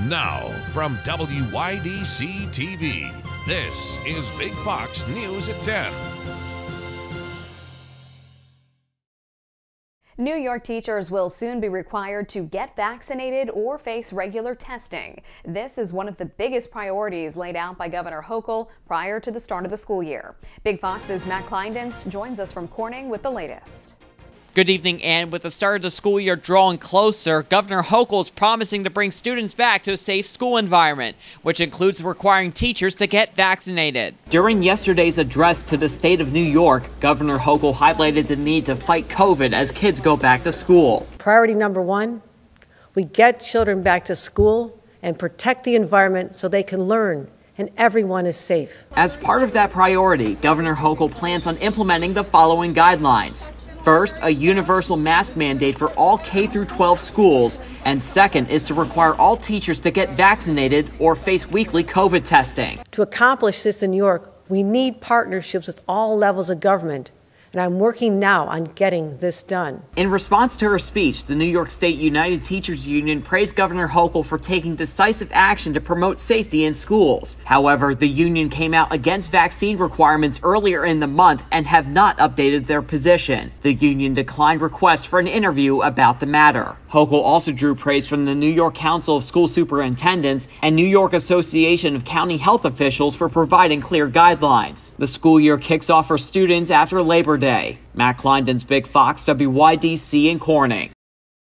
Now, from WYDC TV, this is Big Fox News at 10. New York teachers will soon be required to get vaccinated or face regular testing. This is one of the biggest priorities laid out by Governor Hochul prior to the start of the school year. Big Fox's Matt Kleindienst joins us from Corning with the latest. Good evening, Ann. With the start of the school year drawing closer, Governor Hochul is promising to bring students back to a safe school environment, which includes requiring teachers to get vaccinated. During yesterday's address to the state of New York, Governor Hochul highlighted the need to fight COVID as kids go back to school. Priority number one, we get children back to school and protect the environment so they can learn and everyone is safe. As part of that priority, Governor Hochul plans on implementing the following guidelines. First, a universal mask mandate for all K-12 schools, and second is to require all teachers to get vaccinated or face weekly COVID testing. To accomplish this in New York, we need partnerships with all levels of government, and I'm working now on getting this done. In response to her speech, the New York State United Teachers Union praised Governor Hochul for taking decisive action to promote safety in schools. However, the union came out against vaccine requirements earlier in the month and have not updated their position. The union declined requests for an interview about the matter. Hochul also drew praise from the New York Council of School Superintendents and New York Association of County Health Officials for providing clear guidelines. The school year kicks off for students after Labor Day. Matt Kleindienst, Big Fox, WYDC in Corning.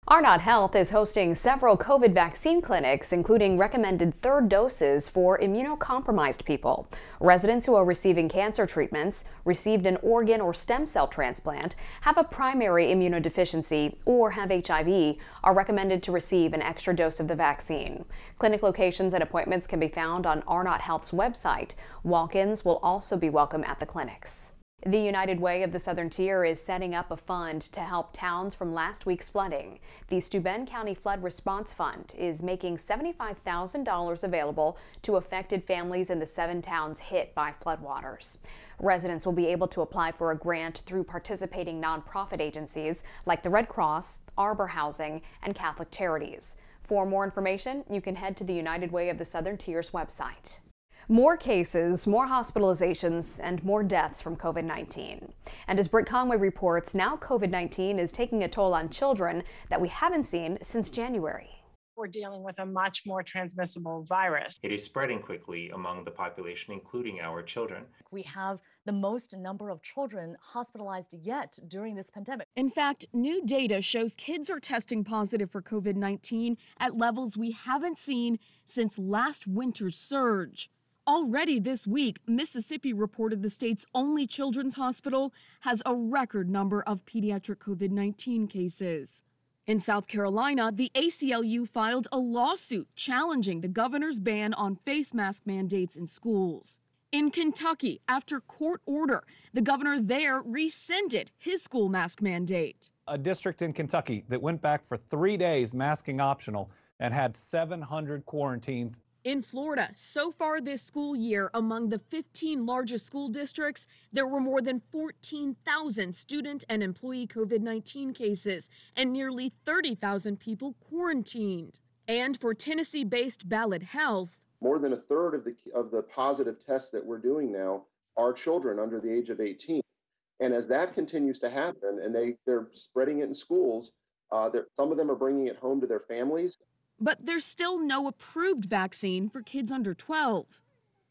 Arnott Health is hosting several COVID vaccine clinics, including recommended third doses for immunocompromised people. Residents who are receiving cancer treatments, received an organ or stem cell transplant, have a primary immunodeficiency, or have HIV are recommended to receive an extra dose of the vaccine. Clinic locations and appointments can be found on Arnott Health's website. Walk-ins will also be welcome at the clinics. The United Way of the Southern Tier is setting up a fund to help towns from last week's flooding. The Steuben County Flood Response Fund is making $75,000 available to affected families in the 7 towns hit by floodwaters. Residents will be able to apply for a grant through participating nonprofit agencies like the Red Cross, Arbor Housing, and Catholic Charities. For more information, you can head to the United Way of the Southern Tier's website. More cases, more hospitalizations, and more deaths from COVID-19. And as Britt Conway reports, now COVID-19 is taking a toll on children that we haven't seen since January. We're dealing with a much more transmissible virus. It is spreading quickly among the population, including our children. We have the most number of children hospitalized yet during this pandemic. In fact, new data shows kids are testing positive for COVID-19 at levels we haven't seen since last winter's surge. Already this week, Mississippi reported the state's only children's hospital has a record number of pediatric COVID-19 cases. In South Carolina, the ACLU filed a lawsuit challenging the governor's ban on face mask mandates in schools. In Kentucky, after court order, the governor there rescinded his school mask mandate. A district in Kentucky that went back for 3 days masking optional and had 700 quarantines. In Florida, so far this school year, among the 15 largest school districts, there were more than 14,000 student and employee COVID-19 cases and nearly 30,000 people quarantined. And for Tennessee-based Ballad Health, more than a third of the positive tests that we're doing now are children under the age of 18. And as that continues to happen, and they're spreading it in schools, some of them are bringing it home to their families. But there's still no approved vaccine for kids under 12.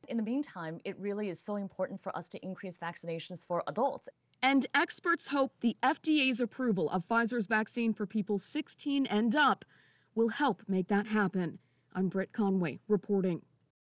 In the meantime, it really is so important for us to increase vaccinations for adults. And experts hope the FDA's approval of Pfizer's vaccine for people 16 and up will help make that happen. I'm Britt Conway reporting.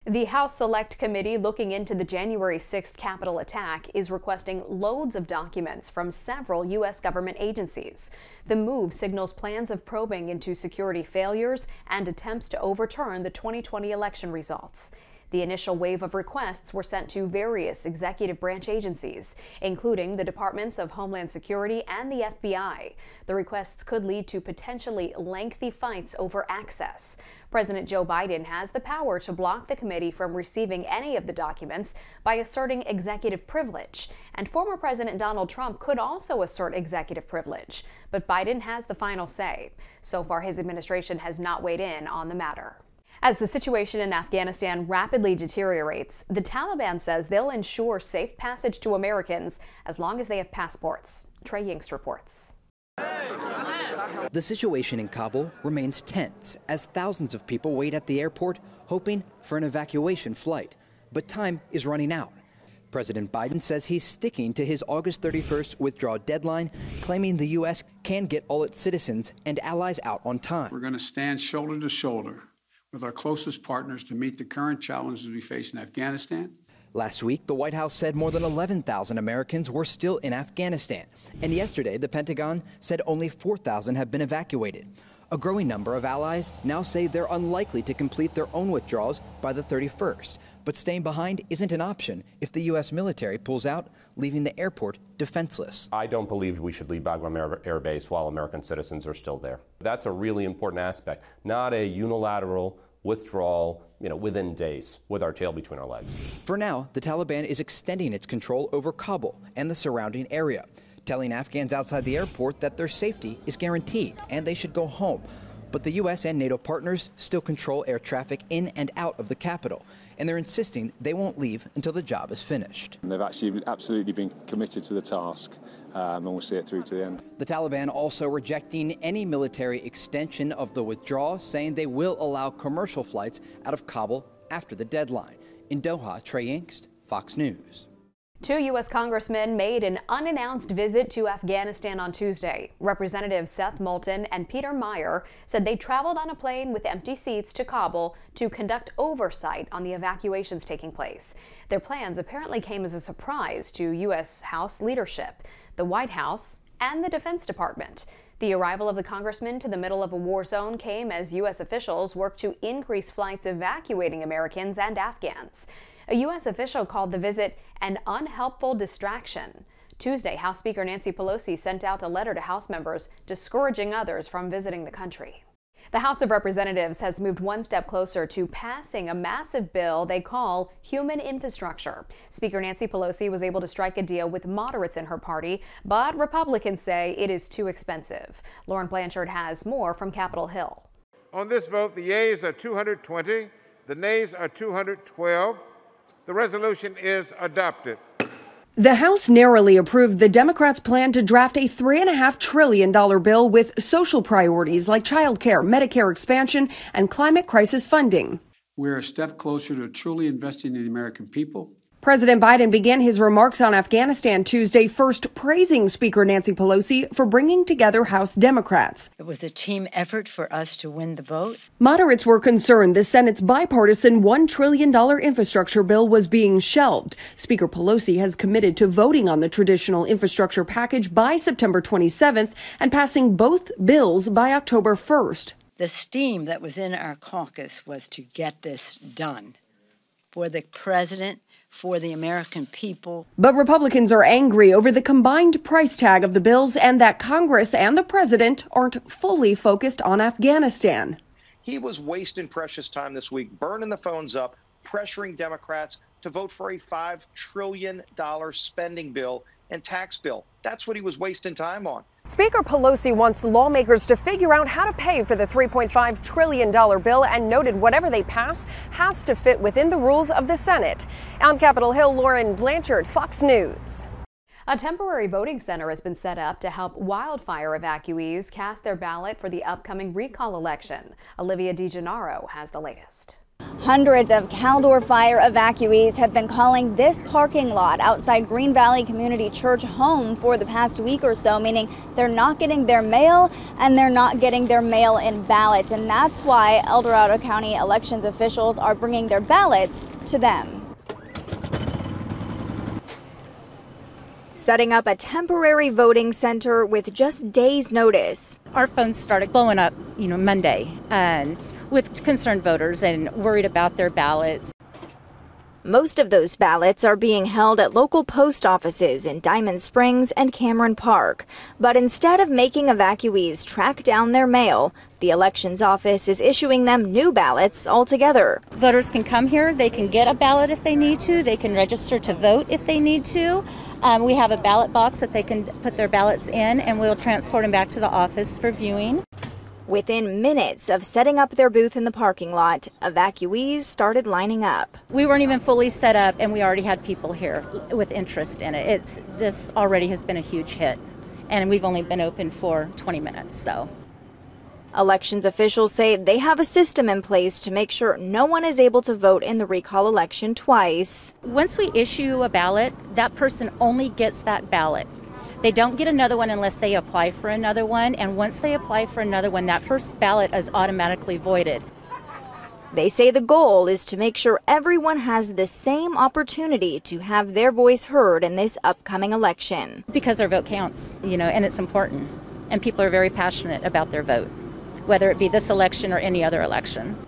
The House Select Committee looking into the January 6th Capitol attack is requesting loads of documents from several U.S. government agencies. The move signals plans of probing into security failures and attempts to overturn the 2020 election results. The initial wave of requests were sent to various executive branch agencies, including the Departments of Homeland Security and the FBI. The requests could lead to potentially lengthy fights over access. President Joe Biden has the power to block the committee from receiving any of the documents by asserting executive privilege. And former President Donald Trump could also assert executive privilege. But Biden has the final say. So far, his administration has not weighed in on the matter. As the situation in Afghanistan rapidly deteriorates, the Taliban says they'll ensure safe passage to Americans as long as they have passports. Trey Yingst reports. The situation in Kabul remains tense as thousands of people wait at the airport hoping for an evacuation flight. But time is running out. President Biden says he's sticking to his August 31st withdrawal deadline, claiming the U.S. can get all its citizens and allies out on time. We're going to stand shoulder to shoulder with our closest partners to meet the current challenges we face in Afghanistan. Last week, the White House said more than 11,000 Americans were still in Afghanistan. And yesterday, the Pentagon said only 4,000 have been evacuated. A growing number of allies now say they're unlikely to complete their own withdrawals by the 31st. But staying behind isn't an option if the U.S. military pulls out, leaving the airport defenseless. I don't believe we should leave Bagram Air Base while American citizens are still there. That's a really important aspect, not a unilateral withdrawal, within days with our tail between our legs. For now, the Taliban is extending its control over Kabul and the surrounding area, telling Afghans outside the airport that their safety is guaranteed and they should go home. But the U.S. and NATO partners still control air traffic in and out of the capital, and they're insisting they won't leave until the job is finished. They've actually absolutely been committed to the task, and we'll see it through to the end. The Taliban also rejecting any military extension of the withdrawal, saying they will allow commercial flights out of Kabul after the deadline. In Doha, Trey Yingst, Fox News. 2 U.S. congressmen made an unannounced visit to Afghanistan on Tuesday. Representatives Seth Moulton and Peter Meyer said they traveled on a plane with empty seats to Kabul to conduct oversight on the evacuations taking place. Their plans apparently came as a surprise to U.S. House leadership, the White House, and the Defense Department. The arrival of the congressmen to the middle of a war zone came as U.S. officials worked to increase flights evacuating Americans and Afghans. A U.S. official called the visit an unhelpful distraction. Tuesday, House Speaker Nancy Pelosi sent out a letter to House members discouraging others from visiting the country. The House of Representatives has moved one step closer to passing a massive bill they call human infrastructure. Speaker Nancy Pelosi was able to strike a deal with moderates in her party, but Republicans say it is too expensive. Lauren Blanchard has more from Capitol Hill. On this vote, the yeas are 220, the nays are 212. The resolution is adopted. The House narrowly approved the Democrats' plan to draft a $3.5 trillion bill with social priorities like child care, Medicare expansion, and climate crisis funding. We're a step closer to truly investing in the American people. President Biden began his remarks on Afghanistan Tuesday, first praising Speaker Nancy Pelosi for bringing together House Democrats. It was a team effort for us to win the vote. Moderates were concerned the Senate's bipartisan $1 trillion infrastructure bill was being shelved. Speaker Pelosi has committed to voting on the traditional infrastructure package by September 27th and passing both bills by October 1st. The steam that was in our caucus was to get this done for the president, for the American people. But Republicans are angry over the combined price tag of the bills and that Congress and the president aren't fully focused on Afghanistan. He was wasting precious time this week, burning the phones up, pressuring Democrats to vote for a $5 trillion spending bill and tax bill. That's what he was wasting time on. Speaker Pelosi wants lawmakers to figure out how to pay for the $3.5 trillion bill and noted whatever they pass has to fit within the rules of the Senate. On Capitol Hill, Lauren Blanchard, Fox News. A temporary voting center has been set up to help wildfire evacuees cast their ballot for the upcoming recall election. Olivia DeGennaro has the latest. Hundreds of Caldor fire evacuees have been calling this parking lot outside Green Valley Community Church home for the past week or so, meaning they're not getting their mail and they're not getting their mail-in ballots. And that's why El Dorado County elections officials are bringing their ballots to them. Setting up a temporary voting center with just days' notice. Our phones started blowing up, Monday, and with concerned voters and worried about their ballots. Most of those ballots are being held at local post offices in Diamond Springs and Cameron Park. But instead of making evacuees track down their mail, the elections office is issuing them new ballots altogether. Voters can come here, they can get a ballot if they need to, they can register to vote if they need to. We have a ballot box that they can put their ballots in, and we'll transport them back to the office for viewing. Within minutes of setting up their booth in the parking lot, evacuees started lining up. We weren't even fully set up, and we already had people here with interest in it. This already has been a huge hit, and we've only been open for 20 minutes, so. Elections officials say they have a system in place to make sure no one is able to vote in the recall election twice. Once we issue a ballot, that person only gets that ballot. They don't get another one unless they apply for another one, and once they apply for another one, that first ballot is automatically voided. They say the goal is to make sure everyone has the same opportunity to have their voice heard in this upcoming election. Because their vote counts, and it's important, and people are very passionate about their vote, whether it be this election or any other election.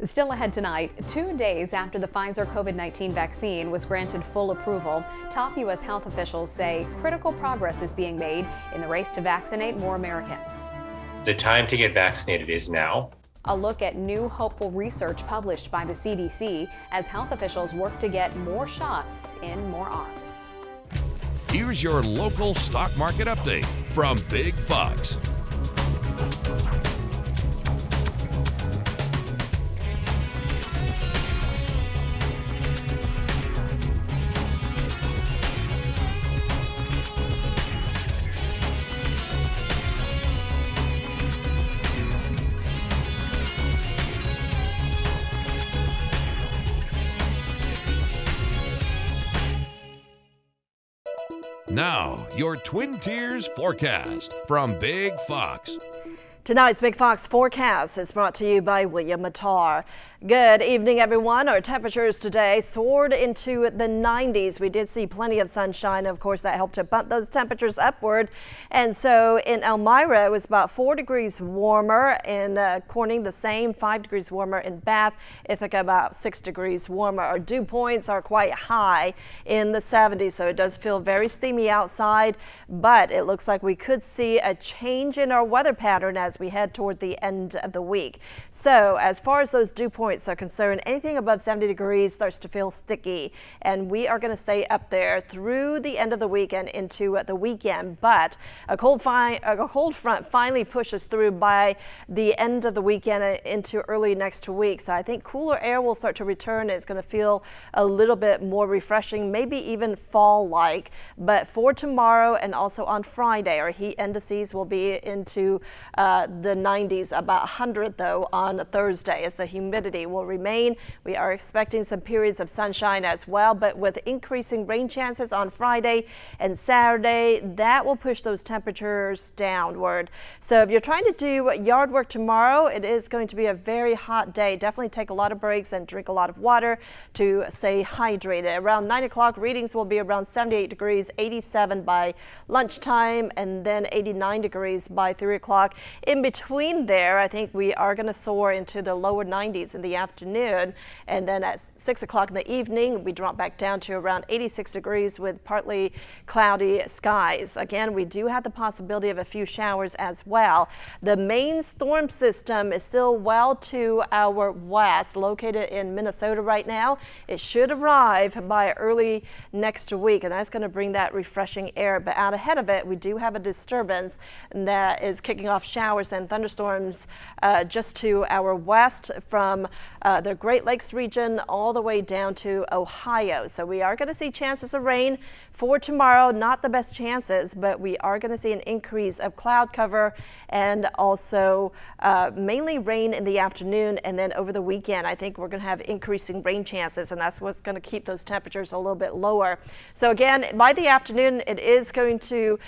Still ahead tonight, 2 days after the Pfizer COVID-19 vaccine was granted full approval, top U.S. health officials say critical progress is being made in the race to vaccinate more Americans. The time to get vaccinated is now. A look at new hopeful research published by the CDC as health officials work to get more shots in more arms. Here's your local stock market update from Big Fox. Now, your Twin Tiers forecast from Big Fox. Tonight's Big Fox forecast is brought to you by William Mattar. Good evening, everyone. Our temperatures today soared into the 90s. We did see plenty of sunshine. Of course, that helped to bump those temperatures upward. And so in Elmira, it was about 4 degrees warmer. In Corning, the same, 5 degrees warmer. In Bath, Ithaca, about 6 degrees warmer. Our dew points are quite high in the 70s, so it does feel very steamy outside. But it looks like we could see a change in our weather pattern as we head toward the end of the week. So as far as those dew points are concerned, anything above 70 degrees starts to feel sticky, and we are going to stay up there through the end of the week and into the weekend. But a cold front finally pushes through by the end of the weekend into early next week. So I think cooler air will start to return. It's going to feel a little bit more refreshing, maybe even fall-like. But for tomorrow and also on Friday, our heat indices will be into the 90s, about 100 though on Thursday as the humidity will remain. We are expecting some periods of sunshine as well, but with increasing rain chances on Friday and Saturday, that will push those temperatures downward. So if you're trying to do yard work tomorrow, it is going to be a very hot day. Definitely take a lot of breaks and drink a lot of water to stay hydrated. Around 9 o'clock, readings will be around 78 degrees, 87 by lunchtime, and then 89 degrees by 3 o'clock. In between there, I think we are going to soar into the lower 90s in the afternoon, and then at 6 o'clock in the evening, we drop back down to around 86 degrees with partly cloudy skies. Again, we do have the possibility of a few showers as well. The main storm system is still well to our west, located in Minnesota right now. It should arrive by early next week, and that's going to bring that refreshing air. But out ahead of it, we do have a disturbance that is kicking off showers and thunderstorms just to our west from the Great Lakes region all the way down to Ohio. So we are going to see chances of rain for tomorrow. Not the best chances, but we are going to see an increase of cloud cover and also mainly rain in the afternoon, and then over the weekend I think we're going to have increasing rain chances, and that's what's going to keep those temperatures a little bit lower. So again, by the afternoon it is going to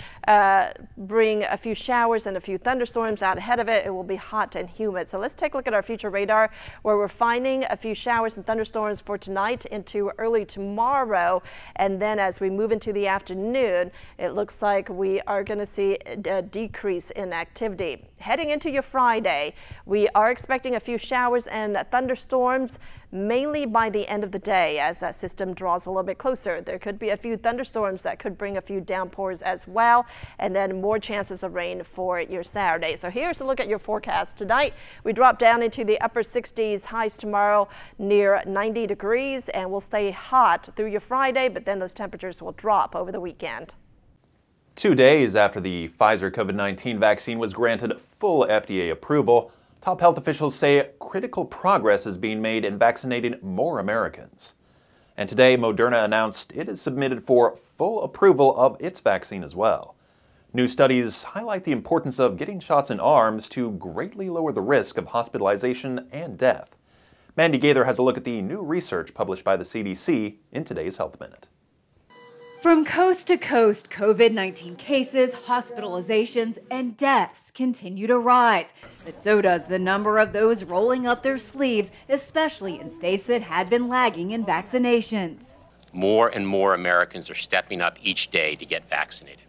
bring a few showers and a few thunderstorms. Out ahead of it, it will be hot and humid. So let's take a look at our future radar, where we're finding a few showers and thunderstorms for tonight into early tomorrow, and then as we move into the afternoon, it looks like we are going to see a decrease in activity. Heading into your Friday, we are expecting a few showers and thunderstorms, mainly by the end of the day as that system draws a little bit closer. There could be a few thunderstorms that could bring a few downpours as well, and then more chances of rain for your Saturday. So here's a look at your forecast. Tonight, we drop down into the upper 60s, highs tomorrow near 90 degrees, and we'll stay hot through your Friday, but then those temperatures will drop over the weekend. 2 days after the Pfizer COVID-19 vaccine was granted full FDA approval, top health officials say critical progress is being made in vaccinating more Americans. And today, Moderna announced it is submitted for full approval of its vaccine as well. New studies highlight the importance of getting shots in arms to greatly lower the risk of hospitalization and death. Mandy Gaither has a look at the new research published by the CDC in today's Health Minute. From coast to coast, COVID-19 cases, hospitalizations, and deaths continue to rise. But so does the number of those rolling up their sleeves, especially in states that had been lagging in vaccinations. More and more Americans are stepping up each day to get vaccinated.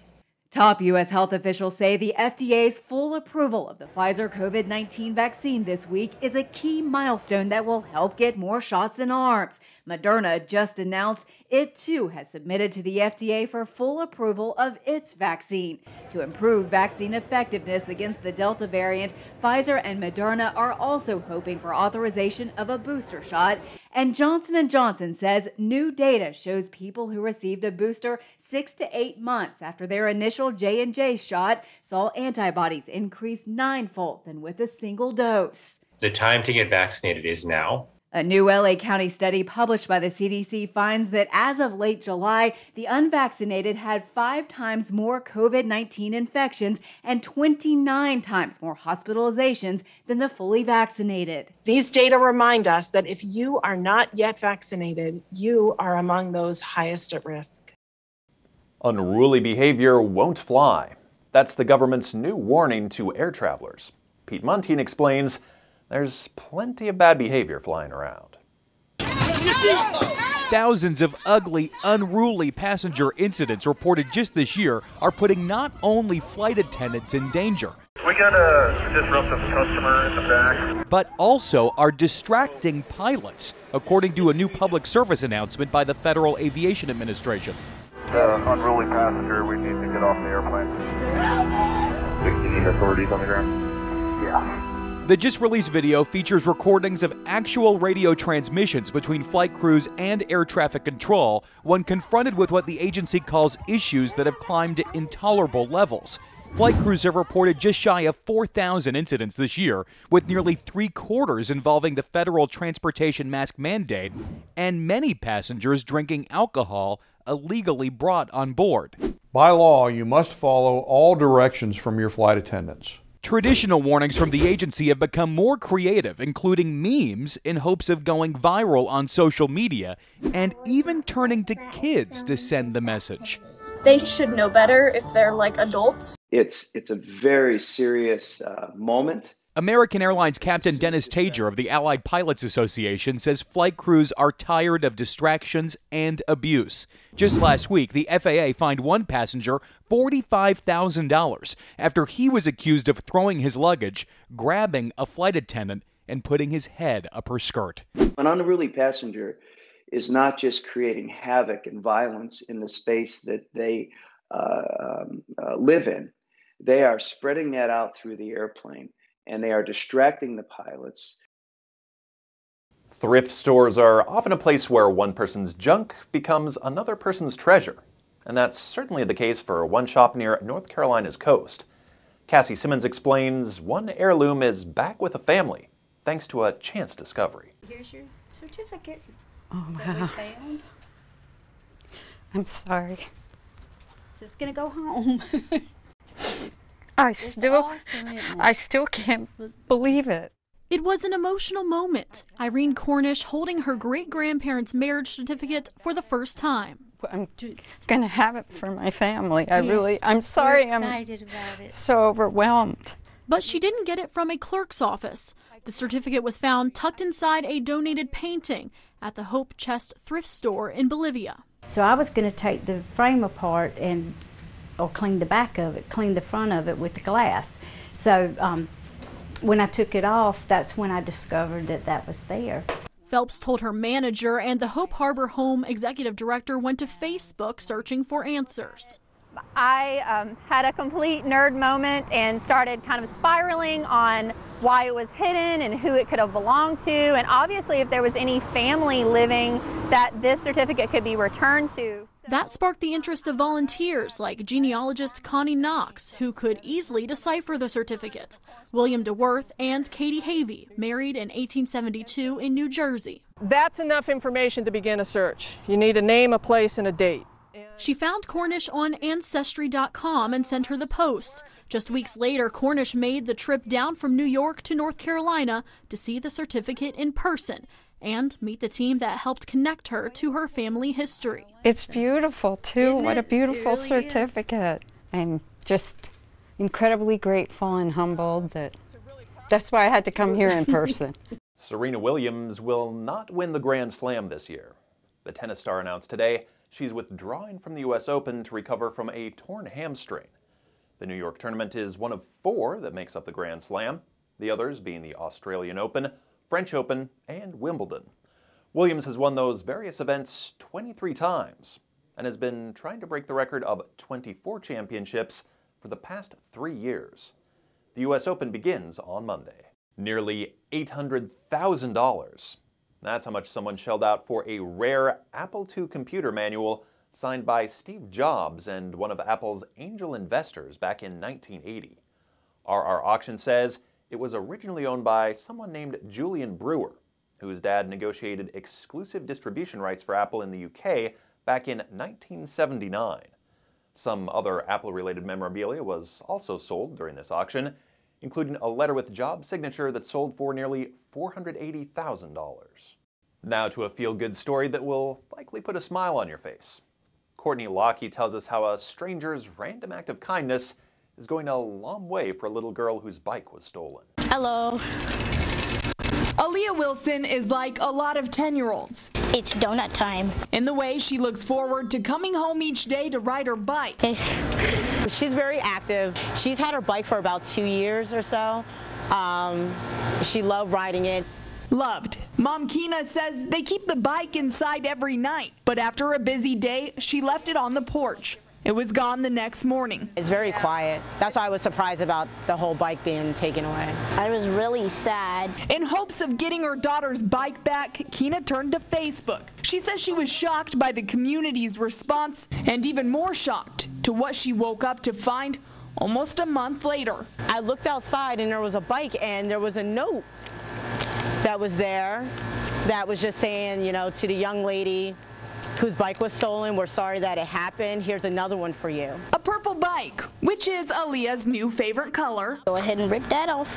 Top U.S. health officials say the FDA's full approval of the Pfizer COVID-19 vaccine this week is a key milestone that will help get more shots in arms. Moderna just announced it too has submitted to the FDA for full approval of its vaccine. To improve vaccine effectiveness against the Delta variant, Pfizer and Moderna are also hoping for authorization of a booster shot. And Johnson & Johnson says new data shows people who received a booster 6 to 8 months after their initial J&J shot saw antibodies increase 9-fold than with a single dose. The time to get vaccinated is now. A new LA County study published by the CDC finds that as of late July, the unvaccinated had 5 times more COVID-19 infections and 29 times more hospitalizations than the fully vaccinated. These data remind us that if you are not yet vaccinated, you are among those highest at risk. Unruly behavior won't fly. That's the government's new warning to air travelers. Pete Muntean explains there's plenty of bad behavior flying around. Thousands of ugly, unruly passenger incidents reported just this year are putting not only flight attendants in danger, we got a disruptive customer in the back, but also are distracting pilots, according to a new public service announcement by the Federal Aviation Administration. Unruly passenger, we need to get off the airplane. 16 authorities on the ground? Yeah. The just-released video features recordings of actual radio transmissions between flight crews and air traffic control when confronted with what the agency calls issues that have climbed to intolerable levels. Flight crews have reported just shy of 4,000 incidents this year, with nearly 3/4 involving the federal transportation mask mandate and many passengers drinking alcohol illegally brought on board. By law, you must follow all directions from your flight attendants. Traditional warnings from the agency have become more creative, including memes in hopes of going viral on social media and even turning to kids to send the message. They should know better if they're like adults. It's a very serious moment. American Airlines Captain Dennis Tager of the Allied Pilots Association says flight crews are tired of distractions and abuse. Just last week, the FAA fined one passenger $45,000 after he was accused of throwing his luggage, grabbing a flight attendant, and putting his head up her skirt. An unruly passenger is not just creating havoc and violence in the space that they live in. They are spreading that out through the airplane, and they are distracting the pilots. Thrift stores are often a place where one person's junk becomes another person's treasure. And that's certainly the case for one shop near North Carolina's coast. Cassie Simmons explains one heirloom is back with a family, thanks to a chance discovery. Here's your certificate. Oh, that wow. we found. I'm sorry. So it's gonna go home. I still can't believe it. It was an emotional moment. Irene Cornish holding her great-grandparents' marriage certificate for the first time. I'm going to have it for my family. I'm sorry. I'm excited about it. So overwhelmed. But she didn't get it from a clerk's office. The certificate was found tucked inside a donated painting at the Hope Chest thrift store in Bolivia. So I was going to take the frame apart or clean the back of it, clean the front of it with the glass. So when I took it off, that's when I discovered that that was there. Phelps told her manager, and the Hope Harbor Home executive director went to Facebook searching for answers. I had a complete nerd moment and started kind of spiraling on why it was hidden and who it could have belonged to, and obviously if there was any family living that this certificate could be returned to. That sparked the interest of volunteers like genealogist Connie Knox, who could easily decipher the certificate. William DeWorth and Katie Havey, married in 1872 in New Jersey. That's enough information to begin a search. You need a name, a place, and a date. She found Cornish on Ancestry.com and sent her the post. Just weeks later, Cornish made the trip down from New York to North Carolina to see the certificate in person and meet the team that helped connect her to her family history. It's beautiful, too. What a beautiful certificate. I'm just incredibly grateful and humbled that's why I had to come here in person. Serena Williams will not win the Grand Slam this year. The tennis star announced today she's withdrawing from the U.S. Open to recover from a torn hamstring. The New York tournament is one of 4 that makes up the Grand Slam, the others being the Australian Open, French Open, and Wimbledon. Williams has won those various events 23 times and has been trying to break the record of 24 championships for the past 3 years. The U.S. Open begins on Monday. Nearly $800,000. That's how much someone shelled out for a rare Apple II computer manual signed by Steve Jobs and one of Apple's angel investors back in 1980. RR Auction says it was originally owned by someone named Julian Brewer, whose dad negotiated exclusive distribution rights for Apple in the UK back in 1979. Some other Apple-related memorabilia was also sold during this auction, including a letter with Jobs' signature that sold for nearly $480,000. Now to a feel-good story that will likely put a smile on your face. Courtney Lockey tells us how a stranger's random act of kindness is going a long way for a little girl whose bike was stolen. Hello. Aaliyah Wilson is like a lot of 10-year-olds. It's donut time. In the way she looks forward to coming home each day to ride her bike. She's very active. She's had her bike for about 2 years or so. She loved riding it. Loved. Mom Keena says they keep the bike inside every night, but after a busy day, she left it on the porch. It was gone the next morning. It's very quiet. That's why I was surprised about the whole bike being taken away. I was really sad. In hopes of getting her daughter's bike back, Keena turned to Facebook. She says she was shocked by the community's response and even more shocked to what she woke up to find almost a month later. I looked outside and there was a bike and there was a note that was there that was just saying, you know, to the young lady whose bike was stolen, we're sorry that it happened. Here's another one for you. A purple bike, which is Aaliyah's new favorite color. Go ahead and rip that off.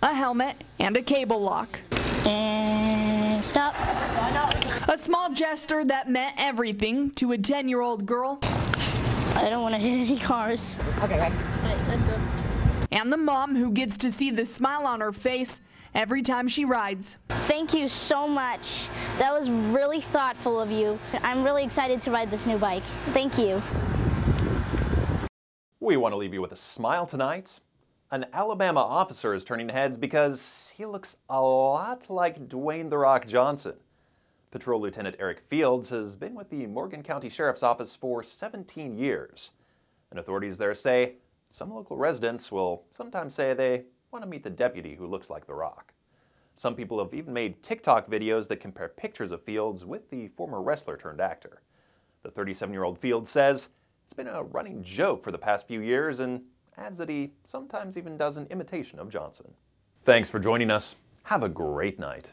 A helmet and a cable lock. And stop. A small gesture that meant everything to a 10-year-old girl. I don't want to hit any cars. Okay, right. Right, let's go. And the mom who gets to see the smile on her face every time she rides. Thank you so much. That was really thoughtful of you. I'm really excited to ride this new bike. Thank you. We want to leave you with a smile tonight. An Alabama officer is turning heads because he looks a lot like Dwayne "The Rock" Johnson. Patrol Lieutenant Eric Fields has been with the Morgan County Sheriff's Office for 17 years. And authorities there say some local residents will sometimes say they want to meet the deputy who looks like The Rock. Some people have even made TikTok videos that compare pictures of Fields with the former wrestler turned actor. The 37-year-old Fields says it's been a running joke for the past few years and adds that he sometimes even does an imitation of Johnson. Thanks for joining us. Have a great night.